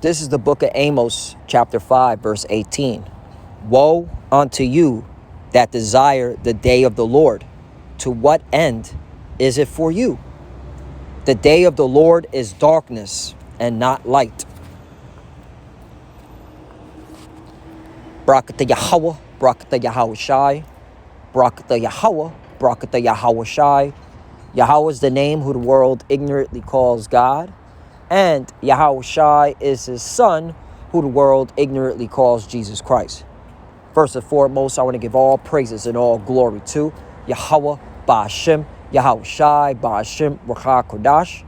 This is the book of Amos, chapter 5, verse 18. Woe unto you that desire the day of the Lord. To what end is it for you? The day of the Lord is darkness and not light. Barakatah Yahweh, Barakatah Yahweh Shai, Barakatah Yahweh, Barakatah Yahweh Shai. Yahweh is the name who the world ignorantly calls God. And Yahweh Shai is his son, who the world ignorantly calls Jesus Christ. First and foremost, I want to give all praises and all glory to Yahweh Ba'ashem, Yahweh Shai Ba'ashem Ruach HaKodesh.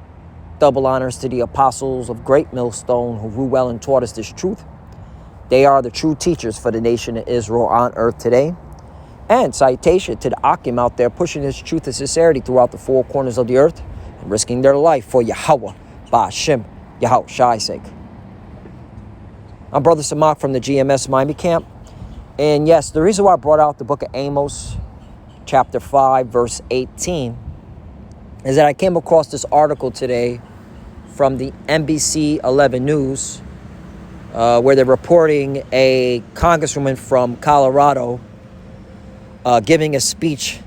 Double honors to the apostles of Great Millstone who rule well and taught us this truth. They are the true teachers for the nation of Israel on earth today. And citation to the Akim out there pushing this truth and sincerity throughout the four corners of the earth and risking their life for Yahweh Ba'ashem, Yahweh Shai's sake. I'm Brother Samak from the GMS Miami camp. And yes, the reason why I brought out the book of Amos, chapter 5, verse 18, is that I came across this article today from the NBC 11 News, where they're reporting a congresswoman from Colorado giving a speech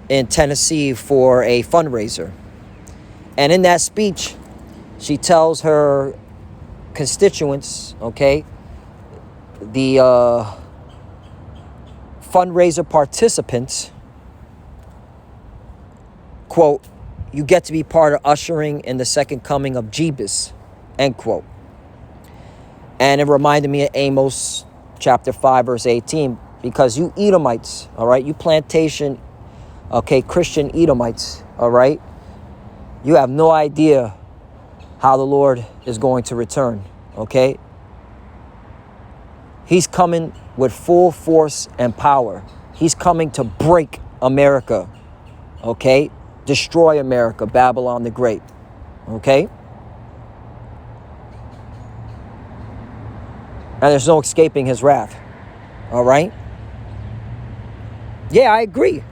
in Tennessee for a fundraiser. And in that speech, she tells her constituents, okay, the fundraiser participants, quote, you get to be part of ushering in the second coming of Jebus, end quote. And it reminded me of Amos chapter 5, verse 18, because you Edomites, all right, you plantation, okay, Christian Edomites, all right, you have no idea how the Lord is going to return, okay? He's coming with full force and power. He's coming to break America, okay? Destroy America, Babylon the Great, okay? And there's no escaping his wrath, all right? Yeah, I agree.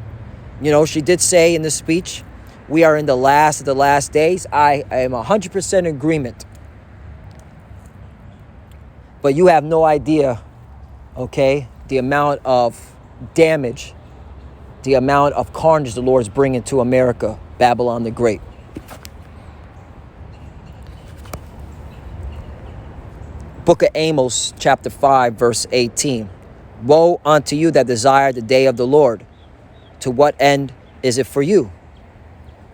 You know, she did say in the speech, we are in the last of the last days. I am 100% in agreement. But you have no idea, okay, the amount of damage, the amount of carnage the Lord is bringing to America, Babylon the Great. Book of Amos, chapter 5, verse 18. Woe unto you that desire the day of the Lord. To what end is it for you?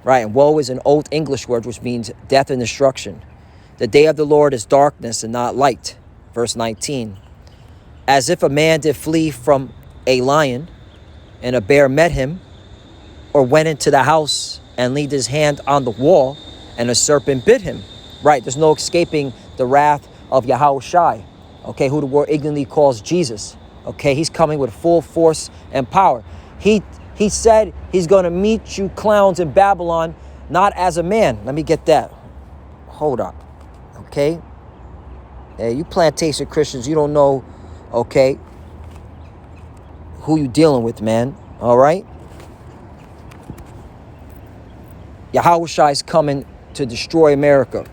Right, and woe is an old English word which means death and destruction. The day of the Lord is darkness and not light. Verse 19. As if a man did flee from a lion, and a bear met him, or went into the house and laid his hand on the wall, and a serpent bit him. Right, there's no escaping the wrath of Yahweh Shai, okay, who the world ignorantly calls Jesus. Okay, he's coming with full force and power. He said he's going to meet you clowns in Babylon, not as a man. Let me get that. Hold up. Okay. Hey, you plantation Christians, you don't know, okay, who you dealing with, man. All right. Yahweh Shai is coming to destroy America.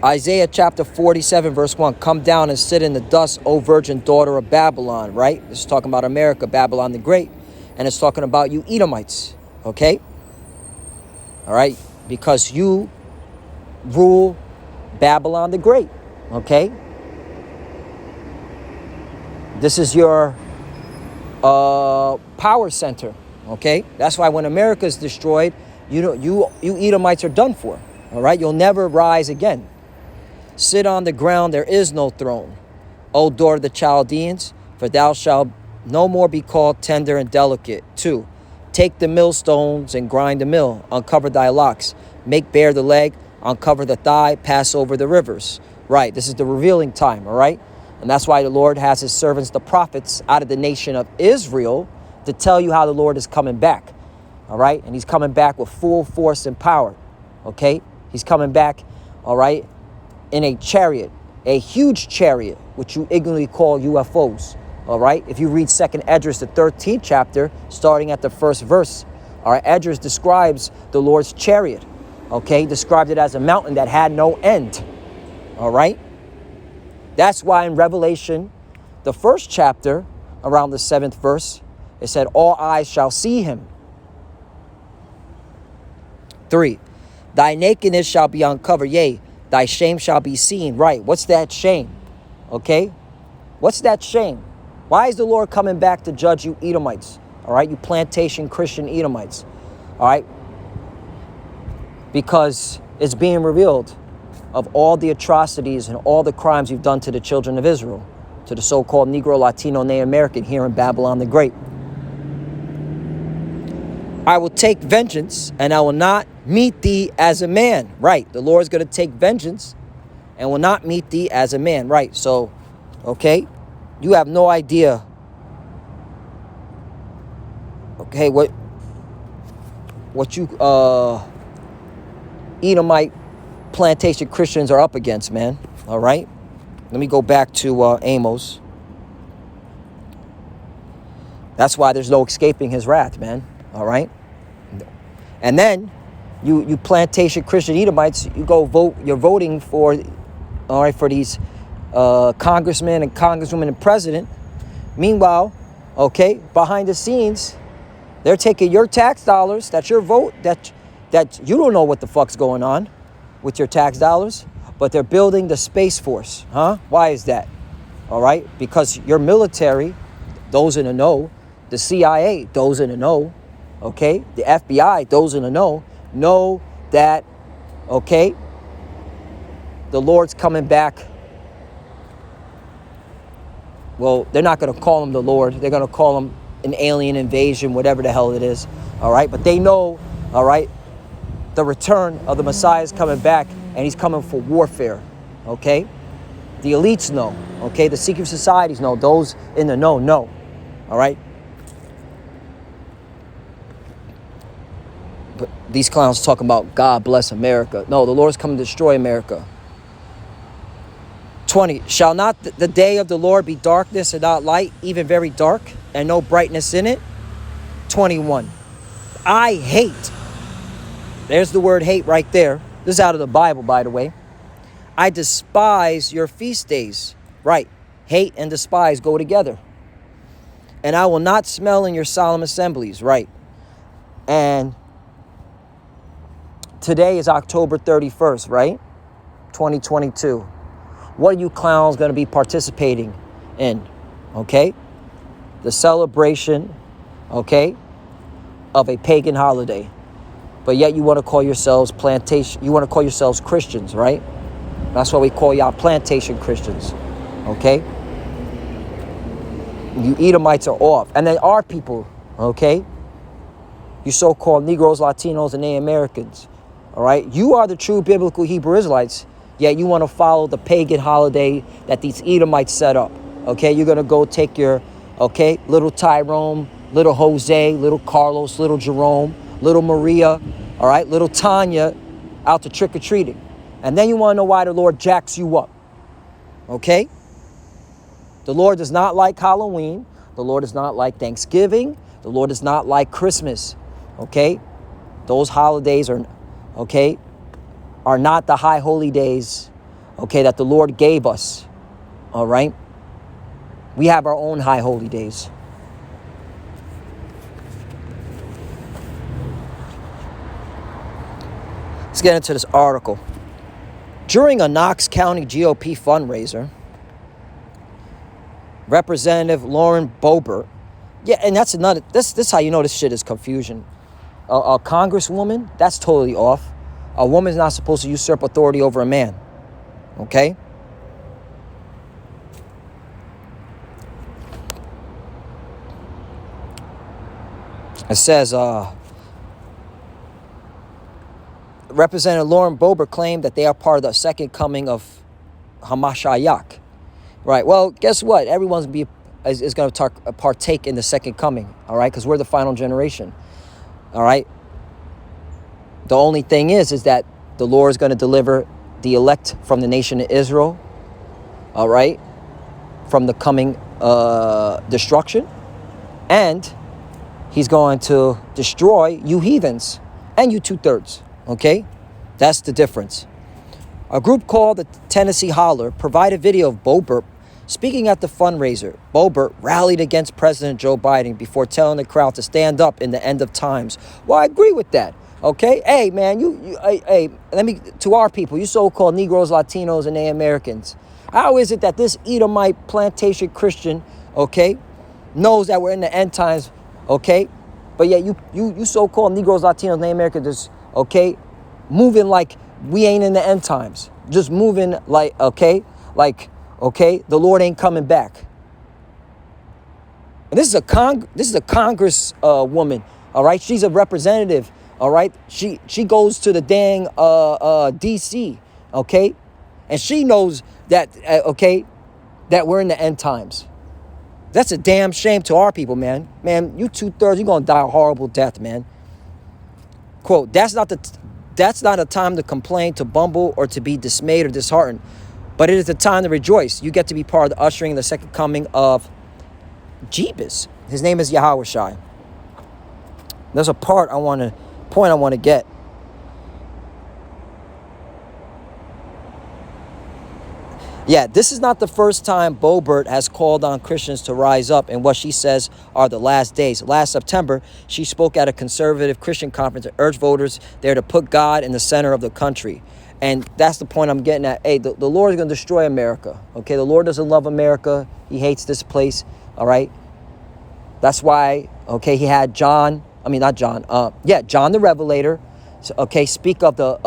Isaiah chapter 47, verse 1. Come down and sit in the dust, O virgin daughter of Babylon, right? This is talking about America, Babylon the Great. And it's talking about you Edomites, okay? All right? Because you rule Babylon the Great, okay? This is your power center, okay? That's why when America is destroyed, you Edomites are done for, all right? You'll never rise again. Sit on the ground, there is no throne, O daughter of the Chaldeans, for thou shalt no more be called tender and delicate. 2. Take the millstones and grind the mill, uncover thy locks, make bare the leg, uncover the thigh, pass over the rivers. Right, this is the revealing time, all right? And that's why the Lord has his servants, the prophets, out of the nation of Israel to tell you how the Lord is coming back, all right? And he's coming back with full force and power, okay? He's coming back, all right, in a chariot, a huge chariot, which you ignorantly call UFOs, all right? If you read 2nd Esdras, the 13th chapter, starting at the first verse, all right, Esdras describes the Lord's chariot, okay? Described it as a mountain that had no end, All right? That's why in Revelation, the first chapter, around the 7th verse, it said, all eyes shall see him. 3, thy nakedness shall be uncovered, yea, thy shame shall be seen. Right, what's that shame? Okay? What's that shame? Why is the Lord coming back to judge you Edomites? All right, you plantation Christian Edomites. All right? Because it's being revealed of all the atrocities and all the crimes you've done to the children of Israel, to the so-called Negro, Latino, Native American here in Babylon the Great. I will take vengeance and I will not meet thee as a man. Right, the Lord's going to take vengeance and will not meet thee as a man. Right, so, okay, you have no idea, okay, what you Edomite plantation Christians are up against, man. All right, let me go back to Amos. That's why there's no escaping his wrath, man. All right, and then you plantation Christian Edomites, you go vote. You're voting for, all right, for these congressmen and congresswomen and president. Meanwhile, okay, behind the scenes, they're taking your tax dollars. That's your vote. That you don't know what the fuck's going on with your tax dollars, but they're building the Space Force, huh? Why is that? All right, because your military, those in the know, the CIA, those in the know, okay, the FBI, those in the know that, okay, the Lord's coming back. Well, they're not going to call him the Lord. They're going to call him an alien invasion, whatever the hell it is. All right, but they know, all right, the return of the Messiah is coming back, and he's coming for warfare, okay? The elites know, okay? The secret societies know. Those in the know, all right? But these clowns talking about God bless America. No, the Lord's coming to destroy America. 20, shall not the day of the Lord be darkness and not light, even very dark, and no brightness in it? 21, I hate. There's the word hate right there. This is out of the Bible, by the way. I despise your feast days. Right. Hate and despise go together. And I will not smell in your solemn assemblies. Right. And today is October 31st, right? 2022. What are you clowns going to be participating in? Okay. The celebration, okay, of a pagan holiday. But yet you want to call yourselves plantation. You want to call yourselves Christians, right? That's why we call y'all plantation Christians, okay? You Edomites are off. And then our people, okay? You so-called Negroes, Latinos, and Native Americans, all right? You are the true biblical Hebrew Israelites, yet you want to follow the pagan holiday that these Edomites set up, okay? You're going to go take your, okay, little Tyrone, little Jose, little Carlos, little Jerome, little Maria, all right, little Tanya, out to trick-or-treating. And then you want to know why the Lord jacks you up, okay? The Lord does not like Halloween. The Lord does not like Thanksgiving. The Lord does not like Christmas, okay? Those holidays are, okay, are not the high holy days, okay, that the Lord gave us, all right? We have our own high holy days. Let's get into this article. During a Knox County GOP fundraiser, Representative Lauren Boebert, yeah, and that's another, this is how you know this shit is confusion. A congresswoman, that's totally off. A woman's not supposed to usurp authority over a man, okay? It says, Representative Lauren Boebert claimed that they are part of the second coming of Hamashiach. Right, well, guess what? Everyone's is going to partake in the second coming, all right? Because we're the final generation, all right? The only thing is that the Lord is going to deliver the elect from the nation of Israel, all right, from the coming destruction. And he's going to destroy you heathens and you 2/3, okay? That's the difference. A group called the Tennessee Holler provided video of Bo Burt speaking at the fundraiser. Bo Burt rallied against President Joe Biden before telling the crowd to stand up in the end of times. Well, I agree with that. Okay, hey man, let me, to our people, you so-called Negroes, Latinos, and Native Americans. How is it that this Edomite plantation Christian, okay, knows that we're in the end times, okay, but yet you so-called Negroes, Latinos, Native Americans, just, okay, moving like we ain't in the end times, just moving like, okay, the Lord ain't coming back. And this is a Congress woman, all right? She's a representative, all right? She goes to the dang D.C., okay? And she knows that, okay, that we're in the end times. That's a damn shame to our people, man. Man, you 2/3, you're going to die a horrible death, man. Quote, that's not a time to complain, to bumble, or to be dismayed or disheartened. But it is a time to rejoice. You get to be part of the ushering the second coming of Jeebus. His name is Yahweh Shai. There's a point I want to get. Yeah, this is not the first time Bo Burt has called on Christians to rise up in what she says are the last days. Last September, she spoke at a conservative Christian conference and urged voters there to put God in the center of the country. And that's the point I'm getting at. Hey, the Lord is going to destroy America. Okay, the Lord doesn't love America. He hates this place. All right. That's why, okay, he had John the Revelator, okay, speak of the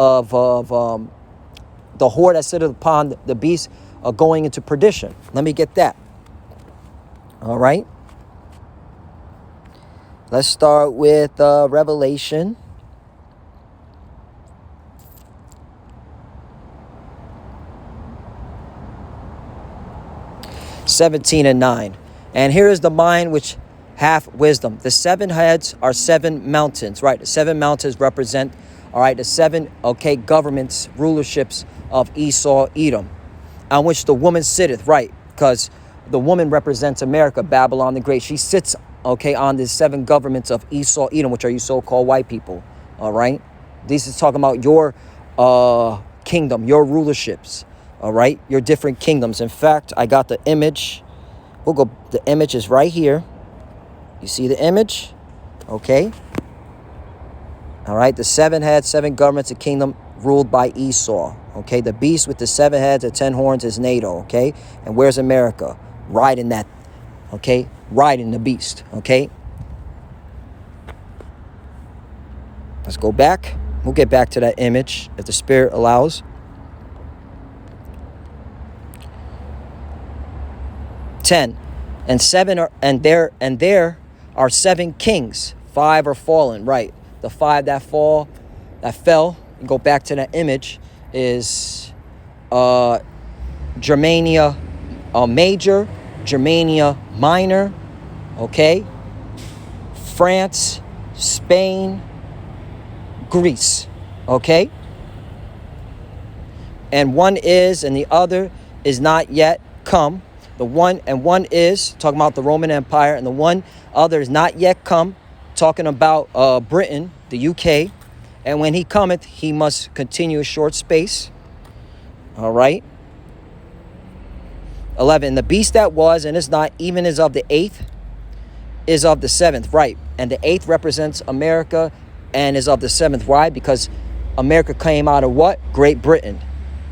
whore that sitteth upon the beast going into perdition. Let me get that. All right. Let's start with Revelation. (17 and 9). And here is the mind which hath wisdom. The 7 heads are 7 mountains, right? The 7 mountains represent, all right, the 7, okay, governments, rulerships of Esau, Edom, on which the woman sitteth, right? Because the woman represents America, Babylon the Great. She sits, okay, on the 7 governments of Esau, Edom, which are you so-called white people, all right? This is talking about your kingdom, your rulerships, all right? Your different kingdoms. In fact, I got the image. The image is right here. You see the image? Okay. All right. The 7 heads, 7 governments, a kingdom ruled by Esau. Okay. The beast with the 7 heads and 10 horns is NATO. Okay. And where's America? Riding that. Okay. Riding the beast. Okay. Let's go back. We'll get back to that image if the Spirit allows. 10 and 7 are, and there are 7 kings. 5 are fallen, right? The 5 that fell, you go back to that image, is Germania Major, Germania Minor, okay? France, Spain, Greece, okay? And one is, and the other is not yet come. One is talking about the Roman Empire, and the one other is not yet come, talking about Britain, the UK. And when he cometh, he must continue a short space. All right. 11. The beast that was and is not, even is of the 8th, is of the 7th. Right. And the 8th represents America and is of the 7th. Why? Because America came out of what? Great Britain.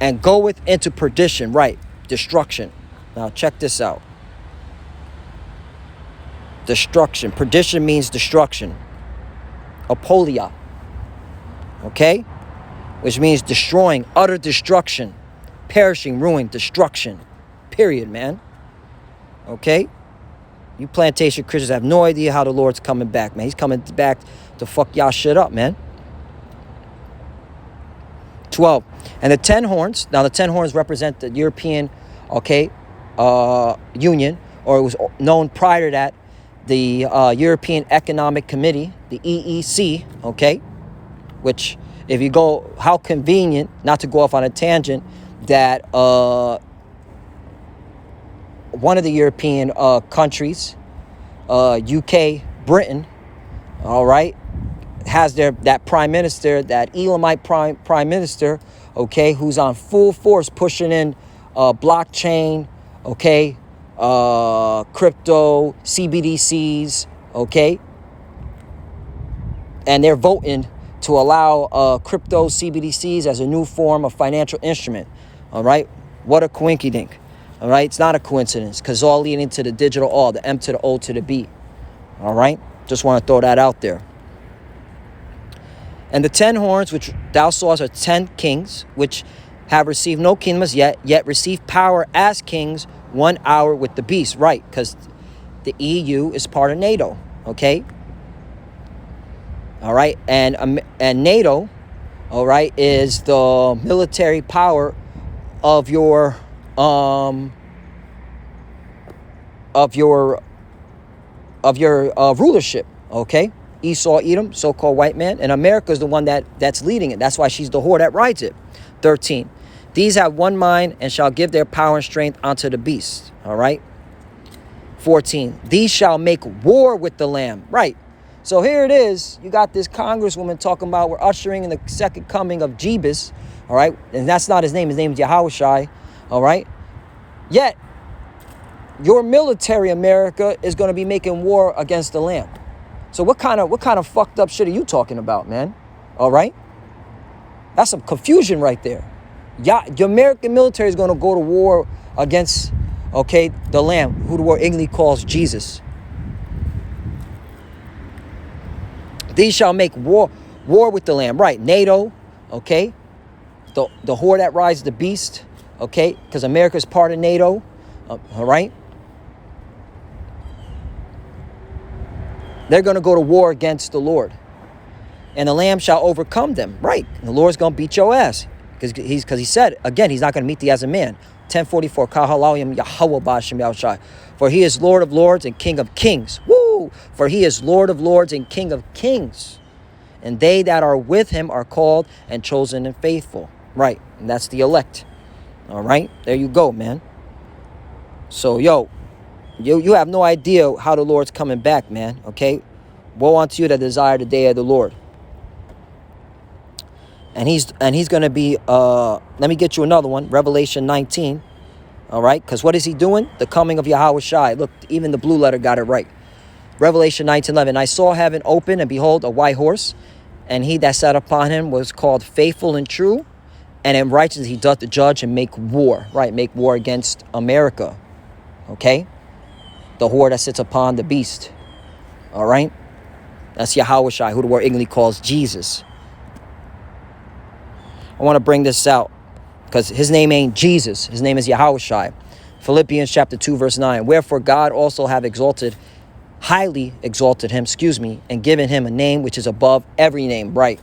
And goeth into perdition. Right. Destruction. Now check this out. Destruction. Perdition means destruction. Apolia. Okay? Which means destroying, utter destruction, perishing, ruin, destruction. Period, man. Okay? You plantation Christians have no idea how the Lord's coming back, man. He's coming back to fuck y'all shit up, man. 12. And the 10 horns. Now the 10 horns represent the European, okay, Union, or it was known prior to that, the European Economic Committee, the EEC, okay, which, if you go, how convenient, not to go off on a tangent, that one of the European countries, UK, Britain, all right, has that prime minister, that Elamite prime minister, okay, who's on full force pushing in blockchain, okay, crypto, CBDCs, okay, and they're voting to allow crypto CBDCs as a new form of financial instrument. All right, what a coinkydink. All right, it's not a coincidence, because it's all leading to the digital all, the M to the O to the B. All right, just want to throw that out there. And the 10 horns which thou sawest are 10 kings, which have received no kingdom as yet receive power as kings 1 hour with the beast. Right, because the EU is part of NATO, okay? All right, and NATO, all right, is the military power of your rulership, okay? Esau, Edom, so-called white man, and America is the one that's leading it. That's why she's the whore that rides it. 13. These have one mind and shall give their power and strength unto the beast. All right. 14. These shall make war with the Lamb. Right. So here it is. You got this Congresswoman talking about we're ushering in the second coming of Jebus. All right. And that's not his name. His name is Yahushai. All right. Yet, your military, America, is going to be making war against the Lamb. So what kind of fucked up shit are you talking about, man? All right. That's some confusion right there. Yeah, the American military is going to go to war against, okay, the Lamb, who the world ignorantly calls Jesus. These shall make war with the Lamb. Right, NATO, okay, the whore that rides the beast, okay, because America is part of NATO, all right. They're going to go to war against the Lord. And the Lamb shall overcome them. Right. And the Lord's going to beat your ass. Because he said, again, he's not going to meet thee as a man. 1044. For he is Lord of lords and King of kings. Woo! For he is Lord of lords and King of kings. And they that are with him are called and chosen and faithful. Right. And that's the elect. All right. There you go, man. So, yo. You have no idea how the Lord's coming back, man, okay? Woe unto you that desire the day of the Lord. And he's going to be, let me get you another one, Revelation 19, all right? Because what is he doing? The coming of Yahushai. Look, even the blue letter got it right. Revelation 19:11, I saw heaven open, and behold, a white horse, and he that sat upon him was called Faithful and True, and in righteousness he doth judge and make war, right? Make war against America, okay? The whore that sits upon the beast. All right? That's Yahushai, who the world ignorantly calls Jesus. I want to bring this out because his name ain't Jesus. His name is Yahushai. Philippians chapter 2, verse 9. Wherefore God also have highly exalted him, and given him a name which is above every name. Right?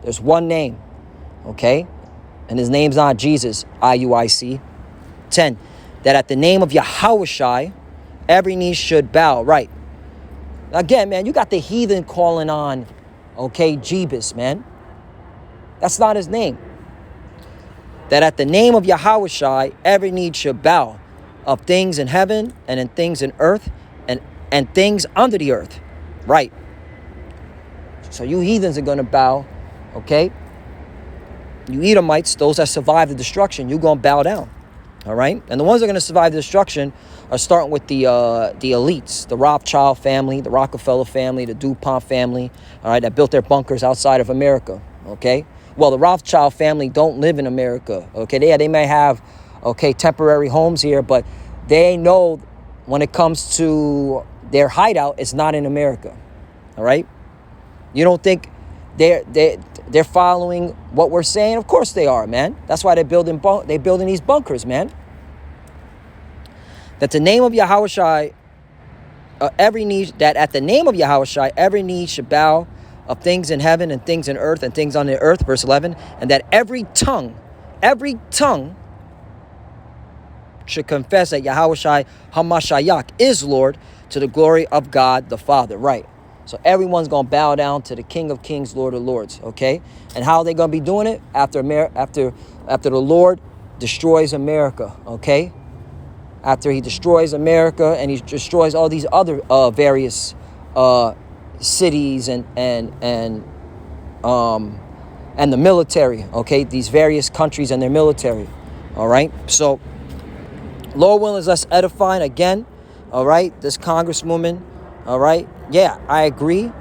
There's one name. Okay? And his name's not Jesus. IUIC. 10. That at the name of Yahushai, every knee should bow. Right. Again, man, you got the heathen calling on, okay, Jebus, man. That's not his name. That at the name of Yahushai, every knee should bow, of things in heaven and in things in earth and things under the earth. Right. So you heathens are going to bow, okay? You Edomites, those that survive the destruction, you're going to bow down. All right. And the ones that are going to survive the destruction are starting with the elites, the Rothschild family, the Rockefeller family, the DuPont family, all right, that built their bunkers outside of America. OK, well, the Rothschild family don't live in America. OK, they may have, OK, temporary homes here, but they know when it comes to their hideout, it's not in America. All right. You don't think they're following what we're saying? Of course they are, man. That's why they're building these bunkers, man. That the name of Yahushai, at the name of Yahushai, every knee should bow, of things in heaven and things in earth and things on the earth, verse 11, and that every tongue should confess that Yahushai Hamashiach is Lord, to the glory of God the Father. Right. So everyone's going to bow down to the King of Kings, Lord of Lords, okay? And how are they going to be doing it? After the Lord destroys America, okay? After he destroys America and he destroys all these other various cities and and the military, okay? These various countries and their military, all right? So, Lord willing, is us edifying again, all right? This Congresswoman, all right? Yeah, I agree.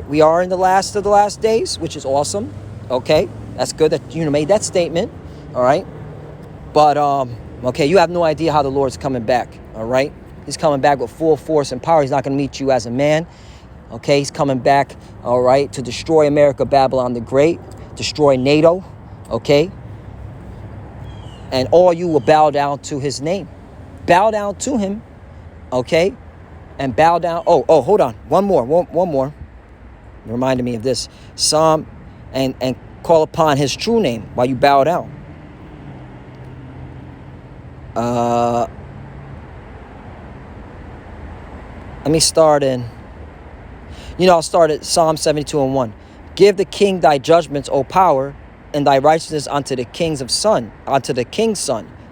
We are in the last of the last days, which is awesome, okay? That's good that you made that statement, all right? But, okay, you have no idea how the Lord's coming back, all right? He's coming back with full force and power. He's not going to meet you as a man, okay? He's coming back, all right, to destroy America, Babylon the Great, destroy NATO, okay? And all you will bow down to his name. Bow down to him, okay? And bow down. Oh, hold on. One more. Reminded me of this. Psalm and call upon his true name while you bow down. Let me start I'll start at Psalm 72:1. Give the king thy judgments, O power, and thy righteousness unto the king's son.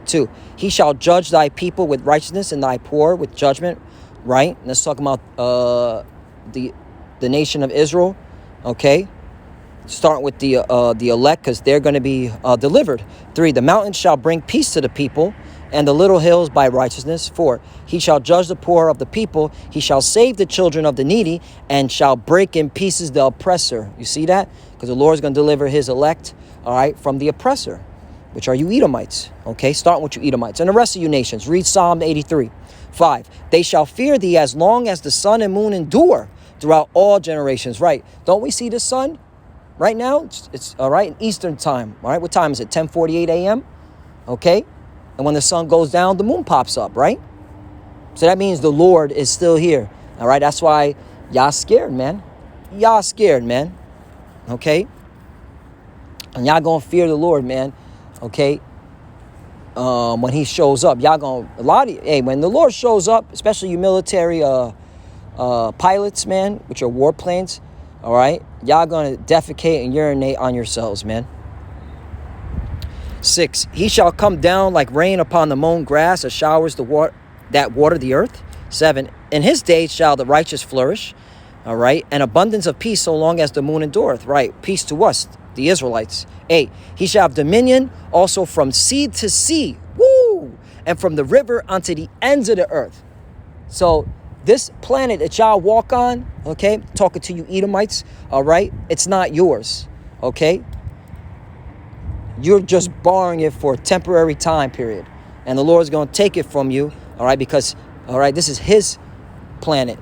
2. He shall judge thy people with righteousness and thy poor with judgment. Right? And let's talk about the nation of Israel. Okay? Start with the elect, because they're going to be delivered. 3. The mountains shall bring peace to the people, and the little hills by righteousness. 4. He shall judge the poor of the people. He shall save the children of the needy, and shall break in pieces the oppressor. You see that? Because the Lord is going to deliver his elect, all right, from the oppressor, which are you Edomites. Okay, starting with you Edomites. And the rest of you nations. Read Psalm 83. 5. They shall fear thee as long as the sun and moon endure throughout all generations. Right. Don't we see the sun right now? It's all right, in Eastern time. All right, what time is it? 10:48 a.m. Okay. And when the sun goes down, the moon pops up, right? So that means the Lord is still here. All right, that's why y'all scared, man. Okay? And y'all gonna fear the Lord, man. Okay? When he shows up, y'all gonna, when the Lord shows up, especially you military pilots, man, with your warplanes, all right? Y'all gonna defecate and urinate on yourselves, man. 6. He shall come down like rain upon the mown grass, as showers that water the earth. 7. In his days shall the righteous flourish, all right, and abundance of peace so long as the moon endureth, right? Peace to us, the Israelites. 8. He shall have dominion also from sea to sea, woo, and from the river unto the ends of the earth. So this planet that y'all walk on, okay, talking to you Edomites, all right, it's not yours, okay? You're just borrowing it for a temporary time period. And the Lord's going to take it from you, all right, because, all right, this is his planet,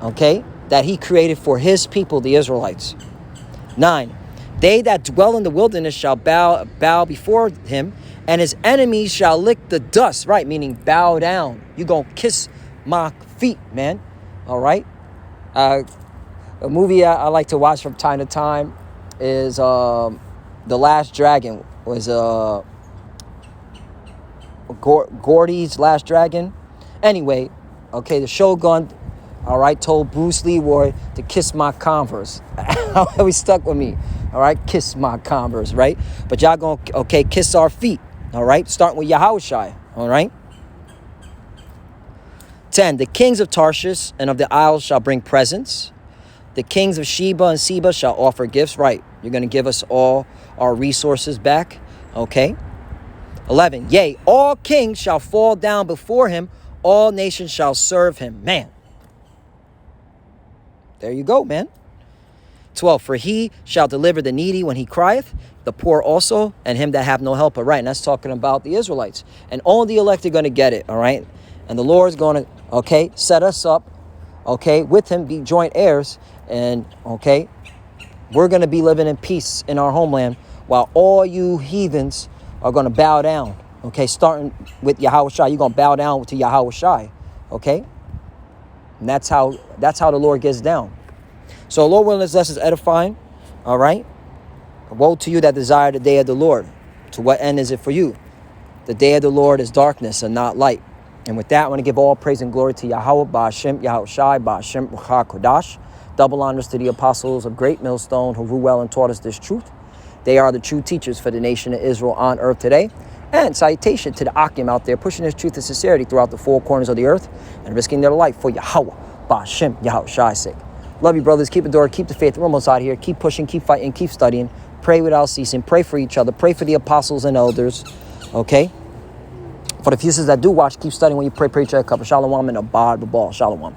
okay, that he created for his people, the Israelites. 9. They that dwell in the wilderness shall bow before him, and his enemies shall lick the dust, right, meaning bow down. You're going to kiss my feet, man, all right? A movie I like to watch from time to time is The Last Dragon. Was Gordy's Last Dragon. Anyway, okay, the Shogun, all right, told Bruce Leroy to kiss my Converse. Always stuck with me, all right, kiss my Converse, right? But y'all gonna, okay, kiss our feet, all right, starting with Yahushua, all right? 10. The kings of Tarshish and of the isles shall bring presents. The kings of Sheba and Seba shall offer gifts, right? You're going to give us all our resources back, okay? 11. Yea, all kings shall fall down before him. All nations shall serve him. Man. There you go, man. 12. For he shall deliver the needy when he crieth, the poor also, and him that have no helper. Right, and that's talking about the Israelites. And all the elect are going to get it, all right? And the Lord's going to, okay, set us up, okay, with him, be joint heirs. And, okay, we're going to be living in peace in our homeland while all you heathens are going to bow down. Okay, starting with Yahushua, you're going to bow down to Yahushua. Okay? And that's how the Lord gets down. So, Lord willing, this lesson is edifying. All right? Woe to you that desire the day of the Lord. To what end is it for you? The day of the Lord is darkness and not light. And with that, I want to give all praise and glory to Yahweh, Ba'ashem, Yahushua, Ba'ashem, Kodash. Double honors to the apostles of Great Millstone who rule well and taught us this truth. They are the true teachers for the nation of Israel on earth today. And salutation to the Akim out there pushing this truth and sincerity throughout the four corners of the earth and risking their life for Yahweh, Ba'ashem, Yahushua's sake. Love you, brothers. Keep the door. Keep the faith. We're almost out here. Keep pushing. Keep fighting. Keep studying. Pray without ceasing. Pray for each other. Pray for the apostles and elders. Okay? For the few sisters that do watch, keep studying when you pray. Pray each other. Shalom and abad the ball. Shalom.